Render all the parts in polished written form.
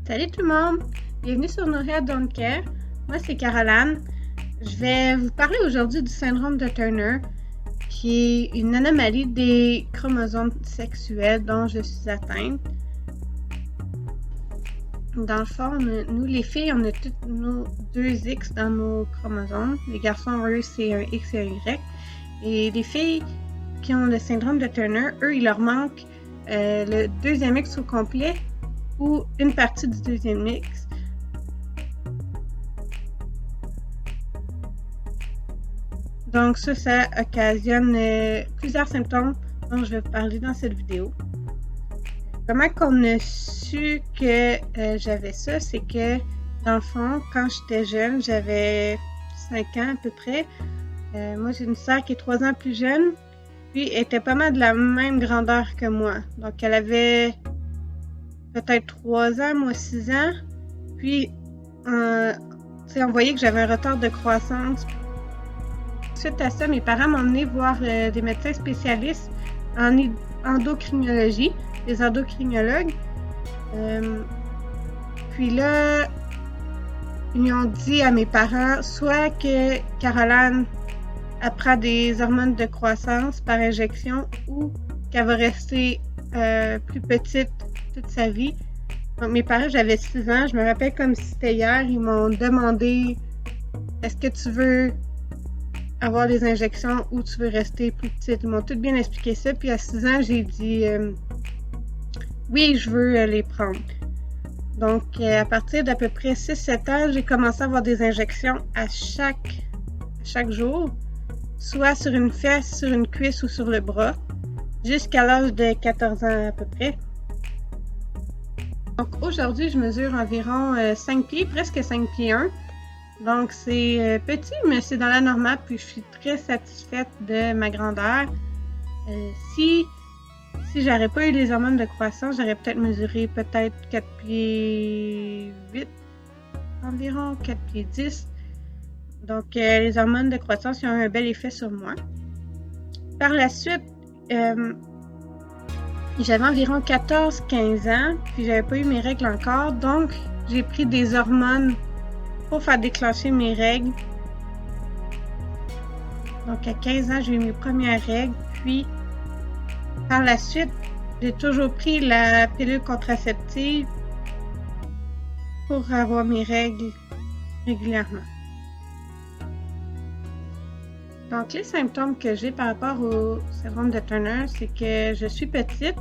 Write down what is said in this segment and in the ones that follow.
Salut tout le monde! Bienvenue sur Nourrir Don't Care. Moi, c'est Caroline. Je vais vous parler aujourd'hui du syndrome de Turner, qui est une anomalie des chromosomes sexuels dont je suis atteinte. Dans le fond, nous, les filles, on a toutes nos deux X dans nos chromosomes. Les garçons, eux, c'est un X et un Y. Et les filles qui ont le syndrome de Turner, eux, il leur manque le deuxième X au complet ou une partie du deuxième X. Donc ça occasionne plusieurs symptômes dont je vais vous parler dans cette vidéo. Comment qu'on a su que j'avais ça, c'est que dans le fond, quand j'étais jeune, j'avais 5 ans à peu près. Moi, j'ai une sœur qui est 3 ans plus jeune, puis elle était pas mal de la même grandeur que moi. Donc, elle avait peut-être 3 ans, moi 6 ans. Puis, on voyait que j'avais un retard de croissance. Suite à ça, mes parents m'ont emmené voir des médecins spécialistes en endocrinologie, des endocrinologues. Puis là, ils ont dit à mes parents soit que Caroline prend des hormones de croissance par injection ou qu'elle va rester plus petite toute sa vie. Donc, mes parents, j'avais 6 ans, je me rappelle comme si c'était hier, ils m'ont demandé est-ce que tu veux avoir des injections ou tu veux rester plus petite. Ils m'ont tout bien expliqué ça, puis à 6 ans, j'ai dit oui, je veux les prendre. Donc, à partir d'à peu près 6-7 ans, j'ai commencé à avoir des injections à chaque jour, soit sur une fesse, sur une cuisse ou sur le bras, jusqu'à l'âge de 14 ans à peu près. Donc, aujourd'hui, je mesure environ 5 pieds, presque 5 pieds 1. Donc, c'est petit, mais c'est dans la normale, puis je suis très satisfaite de ma grandeur. Si j'aurais pas eu les hormones de croissance, j'aurais peut-être mesuré 4 pieds 8, environ 4 pieds 10. Donc, les hormones de croissance ont eu un bel effet sur moi. Par la suite, j'avais environ 14-15 ans, puis j'avais pas eu mes règles encore, donc j'ai pris des hormones pour faire déclencher mes règles. Donc, à 15 ans, j'ai eu mes premières règles, puis par la suite, j'ai toujours pris la pilule contraceptive pour avoir mes règles régulièrement. Donc, les symptômes que j'ai par rapport au syndrome de Turner, c'est que je suis petite.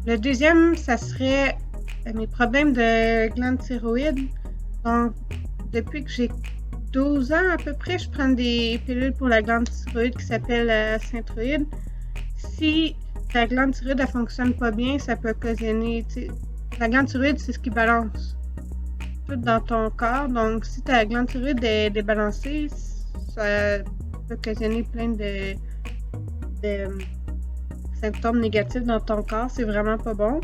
Le deuxième, ça serait mes problèmes de glande thyroïde. Donc, depuis que j'ai 12 ans à peu près, je prends des pilules pour la glande thyroïde qui s'appelle la Synthroid. Si ta glande thyroïde ne fonctionne pas bien, ça peut occasionner... La glande thyroïde, c'est ce qui balance tout dans ton corps. Donc, si ta glande thyroïde est débalancée, ça peut occasionner plein de symptômes négatifs dans ton corps. C'est vraiment pas bon.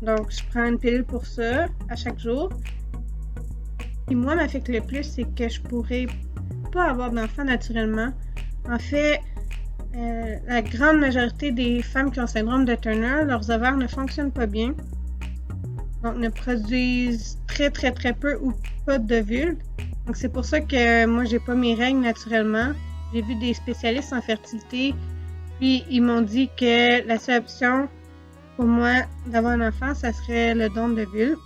Donc, je prends une pilule pour ça à chaque jour. Ce qui, moi, m'affecte le plus, c'est que je pourrais pas avoir d'enfant naturellement. En fait, la grande majorité des femmes qui ont le syndrome de Turner, leurs ovaires ne fonctionnent pas bien. Donc, ne produisent très peu ou pas d'ovules. Donc, c'est pour ça que moi, j'ai pas mes règles naturellement. J'ai vu des spécialistes en fertilité, puis ils m'ont dit que la seule option pour moi d'avoir un enfant, ça serait le don d'ovules.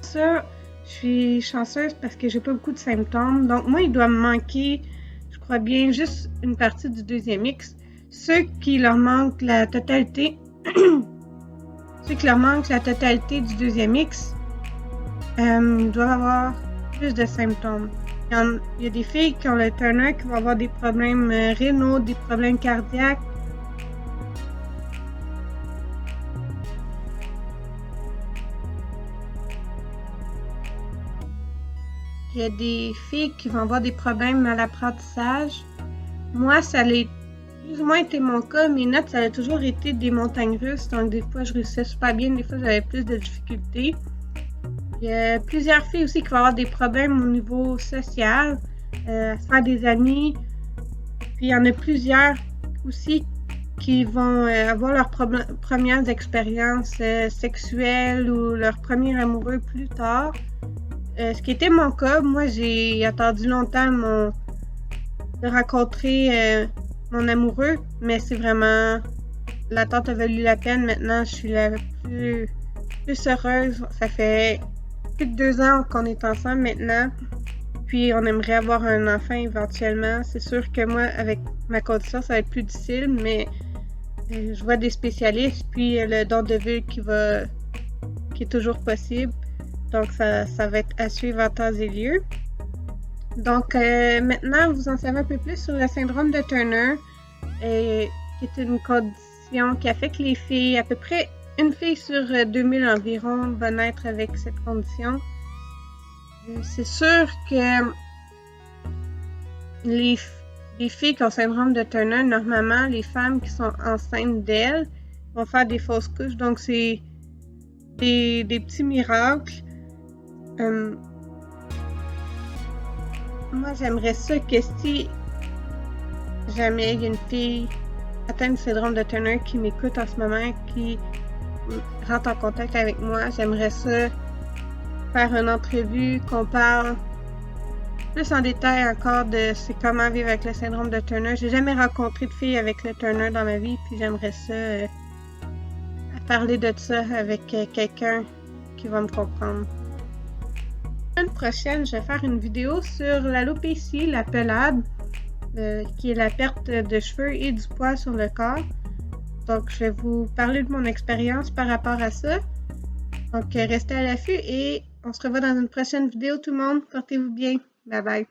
Ça, je suis chanceuse parce que j'ai pas beaucoup de symptômes. Donc, moi, il doit me manquer, je crois bien, juste une partie du deuxième X. Ceux qui leur manquent la totalité, du deuxième X, doivent avoir plus de symptômes. Il y a des filles qui ont le Turner qui vont avoir des problèmes rénaux, des problèmes cardiaques. Il y a des filles qui vont avoir des problèmes à l'apprentissage. Moi, ça a plus ou moins été mon cas. Mes notes, ça a toujours été des montagnes russes. Donc, des fois, je réussissais super bien. Des fois, j'avais plus de difficultés. Il y a plusieurs filles aussi qui vont avoir des problèmes au niveau social, à se faire des amis. Puis, il y en a plusieurs aussi qui vont avoir leurs premières expériences sexuelles ou leur premier amoureux plus tard. Ce qui était mon cas, moi j'ai attendu longtemps de rencontrer mon amoureux, mais c'est vraiment l'attente a valu la peine. Maintenant, je suis la plus heureuse. Ça fait plus de 2 ans qu'on est ensemble maintenant. Puis on aimerait avoir un enfant éventuellement. C'est sûr que moi, avec ma condition, ça va être plus difficile, mais je vois des spécialistes, puis le don de vulve qui est toujours possible. Donc ça va être à suivre en temps et lieu. Donc maintenant, vous en savez un peu plus sur le syndrome de Turner, qui est une condition qui affecte les filles. À peu près une fille sur 2000 environ va naître avec cette condition. C'est sûr que les filles qui ont le syndrome de Turner, normalement, les femmes qui sont enceintes d'elles vont faire des fausses couches. Donc, c'est des petits miracles. Moi, j'aimerais ça que si jamais il y a une fille atteinte du syndrome de Turner qui m'écoute en ce moment, qui rentre en contact avec moi, j'aimerais ça faire une entrevue, qu'on parle plus en détail encore de c'est comment vivre avec le syndrome de Turner. J'ai jamais rencontré de fille avec le Turner dans ma vie, puis j'aimerais ça parler de ça avec quelqu'un qui va me comprendre. La semaine prochaine, je vais faire une vidéo sur l'alopécie, la pelade, qui est la perte de cheveux et du poids sur le corps. Donc, je vais vous parler de mon expérience par rapport à ça. Donc, restez à l'affût et on se revoit dans une prochaine vidéo tout le monde. Portez-vous bien. Bye bye.